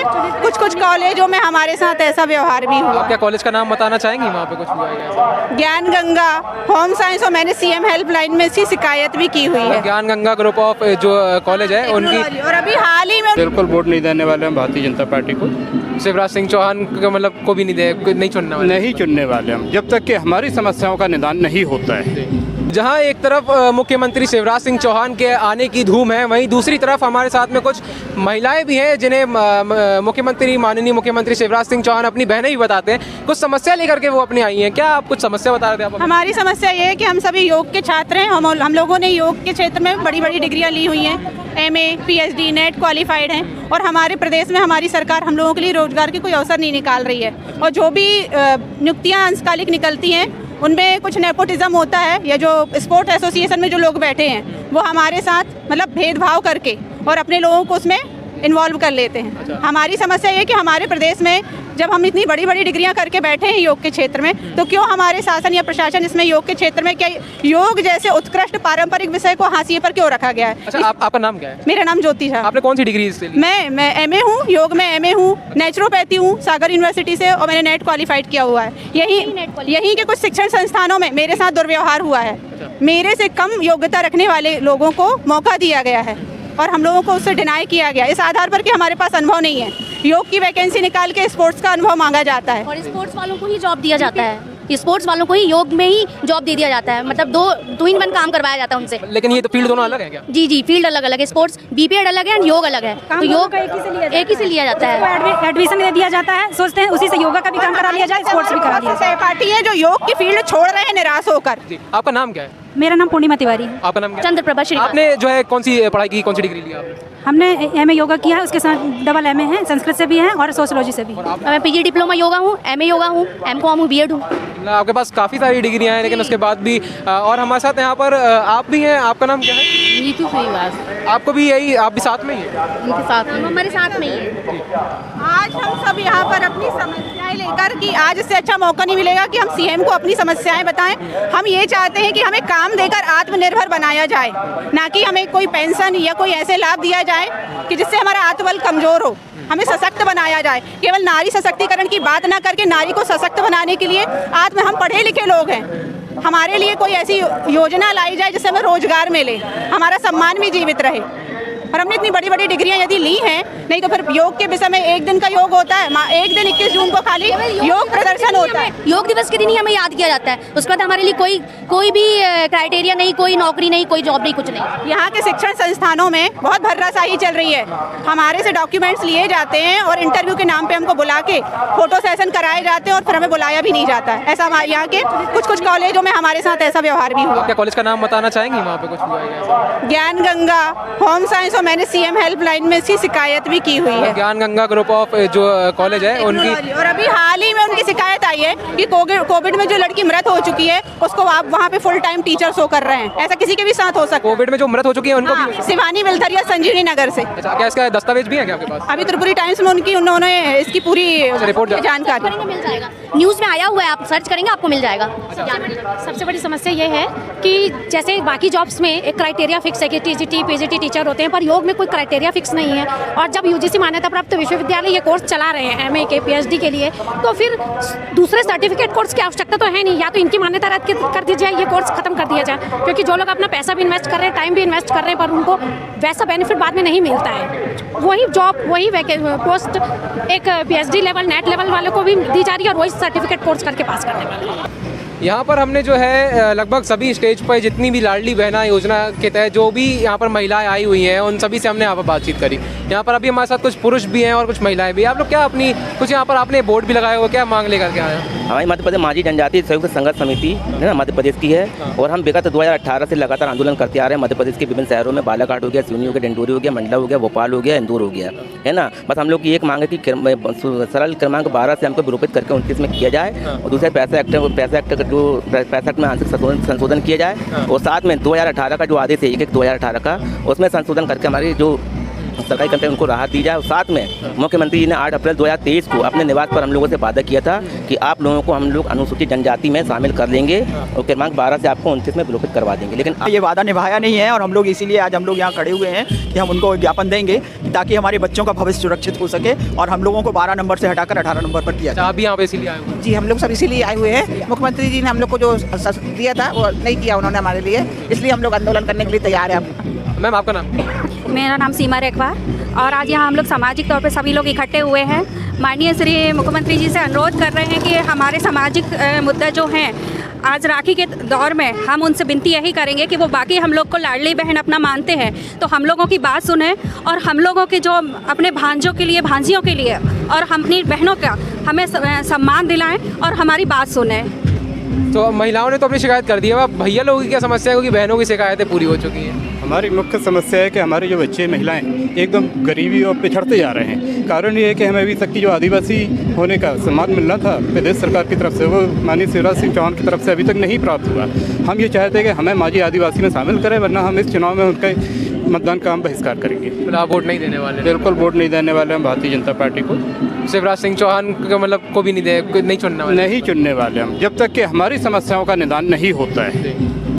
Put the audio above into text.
कुछ कुछ कॉलेजों में हमारे साथ ऐसा व्यवहार भी हुआ। आप क्या कॉलेज का नाम बताना चाहेंगी? वहाँ पे कुछ हुआ है क्या? ज्ञान गंगा होम साइंस, और मैंने सीएम हेल्पलाइन में इसकी शिकायत भी की हुई है। ज्ञान गंगा ग्रुप ऑफ जो कॉलेज है उनकी, और अभी हाल ही में बिल्कुल वोट नहीं देने वाले हम भारतीय जनता पार्टी को। शिवराज सिंह चौहान का मतलब को भी नहीं चुनने वाले। नहीं चुनने वाले हम, जब तक कि हमारी समस्याओं का निदान नहीं होता है। जहां एक तरफ मुख्यमंत्री शिवराज सिंह चौहान के आने की धूम है, वहीं दूसरी तरफ हमारे साथ में कुछ महिलाएं भी हैं जिन्हें माननीय मुख्यमंत्री शिवराज सिंह चौहान अपनी बहनें भी बताते हैं। कुछ समस्या लेकर के वो अपनी आई हैं। क्या आप कुछ समस्या बता रहे थे आप? हमारी समस्या ये है कि हम सभी योग के छात्र हैं। हम लोगों ने योग के क्षेत्र में बड़ी बड़ी डिग्रियां ली हुई हैं, MA, PhD, नेट क्वालिफाइड हैं, और हमारे प्रदेश में हमारी सरकार हम लोगों के लिए रोजगार के कोई अवसर नहीं निकाल रही है। और जो भी नियुक्तियाँ अंशकालिक निकलती हैं उनमें कुछ नेपोटिज्म होता है, या जो स्पोर्ट एसोसिएशन में जो लोग बैठे हैं वो हमारे साथ मतलब भेदभाव करके और अपने लोगों को उसमें इन्वॉल्व कर लेते हैं। अच्छा। हमारी समस्या ये कि हमारे प्रदेश में जब हम इतनी बड़ी बड़ी डिग्रियां करके बैठे हैं योग के क्षेत्र में, तो क्यों हमारे शासन या प्रशासन इसमें योग के क्षेत्र में क्या योग जैसे उत्कृष्ट पारंपरिक विषय को हाशिए पर क्यों रखा गया है? अच्छा, आपका नाम क्या है? मेरा नाम ज्योति है। आपने कौन सी डिग्री इससे ली? मैं MA हूँ, योग में MA हूँ, नेचुरोपैथी हूँ सागर यूनिवर्सिटी से, और मैंने नेट क्वालिफाइड किया हुआ है। यहीं के कुछ शिक्षण संस्थानों में मेरे साथ दुर्व्यवहार हुआ है। मेरे से कम योग्यता रखने वाले लोगों को मौका दिया गया है और हम लोगों को उससे डिनाई किया गया, इस आधार पर कि हमारे पास अनुभव नहीं है। योग की वैकेंसी निकाल के स्पोर्ट्स का अनुभव मांगा जाता है, और स्पोर्ट्स वालों को ही जॉब दिया जाता है। स्पोर्ट्स वालों को ही योग में ही जॉब दे दिया जाता है, मतलब 2 in 1 काम करवाया जाता है उनसे। लेकिन ये तो फील्ड दोनों अलग है क्या? जी, फील्ड अलग अलग है। स्पोर्ट्स BPEड अलग है और योग अलग है, तो योग एक ही से लिया जाता है। एडमिशन दे दिया जाता है, सोचते हैं उसी से योगा का भी काम करा लिया जाए, स्पोर्ट्स भी करा लिया जाए। सहपाठी है जो योग की फील्ड छोड़ रहे हैं निराश होकर। जी, आपका नाम क्या है? मेरा नाम पूर्णिमा तिवारी है। आपका नाम क्या है? चंद्रप्रभा श्रीवास्तव। आपने जो है कौन सी पढ़ाई की, कौन सी डिग्री लिया आपने? हमने MA योगा किया है, उसके साथ डबल MA है, संस्कृत से भी है और सोशियोलॉजी से भी। मैं PG डिप्लोमा योगा हूँ, MA योगा हूँ, MCOM हूँ, B.Ed हूँ। आपके पास काफ़ी सारी डिग्रियां हैं, लेकिन उसके बाद भी और हमारे साथ यहाँ पर आप भी हैं। आपका नाम क्या है? नीतू श्रीवास्तव। आपको भी यही, आप भी साथ में ही हैं? उनके साथ में हमारे साथ में ही है। आज हम सब यहाँ पर अपनी समस्याएं लेकर, कि आज इससे अच्छा मौका नहीं मिलेगा कि हम CM को अपनी समस्याएं बताएं। हम ये चाहते हैं कि हमें काम देकर आत्मनिर्भर बनाया जाए, ना कि हमें कोई पेंशन या कोई ऐसे लाभ दिया जाए कि जिससे हमारा आत्मबल कमजोर हो। हमें सशक्त बनाया जाए। केवल नारी सशक्तिकरण की बात ना करके नारी को सशक्त बनाने के लिए हम पढ़े लिखे लोग हैं, हमारे लिए कोई ऐसी योजना लाई जाए जिससे हमें रोजगार मिले, हमारा सम्मान भी जीवित रहे। और हमने इतनी बड़ी बड़ी डिग्रियां यदि ली हैं, नहीं तो फिर योग के विषय में एक दिन का योग होता है, एक दिन 21 जून को खाली योग प्रदर्शन होता है। योग दिवस के दिन ही हमें याद किया जाता है, उसके बाद हमारे लिए कोई भी क्राइटेरिया नहीं, कोई नौकरी नहीं, कोई जॉब नहीं, कुछ नहीं। यहाँ के शिक्षण संस्थानों में बहुत भर्राशाही चल रही है। हमारे से डॉक्यूमेंट्स लिए जाते हैं और इंटरव्यू के नाम पे हमको बुला के फोटो सेशन कराए जाते हैं और फिर हमें बुलाया भी नहीं जाता है। ऐसा यहाँ के कुछ कॉलेजों में हमारे साथ ऐसा व्यवहार भी हुआ। क्या कॉलेज का नाम बताना चाहेंगी? वहाँ पे कुछ हुआ है क्या? ज्ञान गंगा होम साइंस, और मैंने CM हेल्पलाइन में इसकी शिकायत भी की हुई है। ज्ञान गंगा ग्रुप ऑफ जो कॉलेज है उनकी, और अभी हाल ही में उनकी शिकायत आई है कि कोविड में जो लड़की मृत हो चुकी है उसको आप वहाँ पे फुल टाइम टीचर शो कर रहे हैं। ऐसा किसी के भी साथ हो सकता है। कोविड में जो मृत हो चुकी है उनको भी? शिवानी विलथरिया संजीवनी नगर से। अच्छा, क्या इसका दस्तावेज भी है क्या आपके पास? अभी त्रिपुरी टाइम्स में उन्होंने इसकी पूरी रिपोर्ट जानकारी मिल जाएगा, न्यूज़ में आया हुआ है, आप सर्च करेंगे आपको मिल जाएगा। सबसे बड़ी समस्या ये है कि जैसे बाकी जॉब्स में एक क्राइटेरिया फिक्स है कि TGT PGT टीचर होते हैं, पर योग में कोई क्राइटेरिया फिक्स नहीं है। और जब UGC मान्यता प्राप्त विश्वविद्यालय ये कोर्स चला रहे हैं MA के PhD के लिए, तो फिर दूसरे सर्टिफिकेट कोर्स की आवश्यकता तो है नहीं। या तो इनकी मान्यता रद्द कर दी जाए, ये कोर्स खत्म कर दिया जाए, क्योंकि जो लोग अपना पैसा भी इन्वेस्ट कर रहे हैं, टाइम भी इन्वेस्ट कर रहे हैं, पर उनको वैसा बेनिफिट बाद में नहीं मिलता है। वही जॉब, वही पोस्ट एक PhD लेवल, नेट लेवल वालों को भी दी जा रही है और वही सर्टिफिकेट कोर्स करके पास करने वाले। यहाँ पर हमने जो है लगभग सभी स्टेज पर जितनी भी लाडली बहना योजना के तहत जो भी यहाँ पर महिलाएं आई हुई हैं उन सभी से हमने यहाँ पर बातचीत करी। यहाँ पर अभी हमारे साथ कुछ पुरुष भी हैं और कुछ महिलाएं भी। आप लोग क्या अपनी कुछ यहाँ पर आपने बोर्ड भी लगाया हुआ, क्या मांग लेकर के आए हैं? हमारी मध्य प्रदेश माझी जनजाति संयुक्त संघर्ष समिति है ना, मध्य प्रदेश की है। और हम विगत 2018 से लगातार आंदोलन करते आ रहे हैं मध्य प्रदेश के विभिन्न शहरों में। बालाघाट हो गया, सिवनी हो गया, डिंडोरी हो गया, मंडला हो गया, भोपाल हो गया, इंदौर हो गया, है ना। बस हम लोग की एक मांग है कि सरल क्रमांक 12 से हमको विरूपित करके 29 में किया जाए, और दूसरे पैसा एक्ट जो 65 में आंशिक संशोधन किया जाए, और साथ में 2018 का जो आदेश है 1/1/2018 का, उसमें संशोधन करके हमारी जो सरकारी कर्मचारी उनको राहत दी जाए। और साथ में मुख्यमंत्री जी ने 8 अप्रैल 2023 को अपने निवास पर हम लोगों से वादा किया था कि आप लोगों को हम लोग अनुसूचित जनजाति में शामिल कर लेंगे और क्रमांक 12 से आपको 29 में विलोपित करवा देंगे, लेकिन ये वादा निभाया नहीं है और हम लोग इसीलिए आज हम लोग यहाँ खड़े हुए हैं कि हम उनको ज्ञापन देंगे ताकि हमारे बच्चों का भविष्य सुरक्षित हो सके और हम लोगों को 12 नंबर से हटाकर 18 नंबर पर किया जाए। आप भी यहाँ पे इसीलिए आए हुए? जी, हम लोग सब इसीलिए आए हुए हैं। मुख्यमंत्री जी ने हम लोग को जो दिया था वो नहीं किया उन्होंने हमारे लिए, इसलिए हम लोग आंदोलन करने के लिए तैयार हैं। मैम आपका नाम? मेरा नाम सीमा रेखवार और आज यहाँ हम लोग सामाजिक तौर पे सभी लोग इकट्ठे हुए हैं। माननीय श्री मुख्यमंत्री जी से अनुरोध कर रहे हैं कि हमारे सामाजिक मुद्दे जो हैं, आज राखी के दौर में हम उनसे विनती यही करेंगे कि वो बाकी हम लोग को लाडली बहन अपना मानते हैं तो हम लोगों की बात सुने और हम लोगों के जो अपने भांजों के लिए, भांजियों के लिए और हम अपनी बहनों का हमें सम्मान दिलाएं और हमारी बात सुने। तो महिलाओं ने तो अपनी शिकायत कर दी है, अब भैया लोगों की क्या समस्या है, क्योंकि बहनों की शिकायतें पूरी हो चुकी हैं? हमारी मुख्य समस्या है कि हमारे जो बच्चे महिलाएं एकदम गरीबी और पिछड़ते जा रहे हैं। कारण ये है कि हमें अभी तक की जो आदिवासी होने का सम्मान मिलना था प्रदेश सरकार की तरफ से, वो माननीय शिवराज सिंह चौहान की तरफ से अभी तक नहीं प्राप्त हुआ। हम ये चाहते हैं कि हमें माजी आदिवासी में शामिल करें, वरना हम इस चुनाव में उनका मतदान का हम बहिष्कार करेंगे। मतलब आप वोट नहीं देने वाले? बिल्कुल वोट नहीं देने वाले हम भारतीय जनता पार्टी को। शिवराज सिंह चौहान का मतलब को भी नहीं चुनने वाले? नहीं चुनने वाले हम, जब तक कि हमारी समस्याओं का निदान नहीं होता है।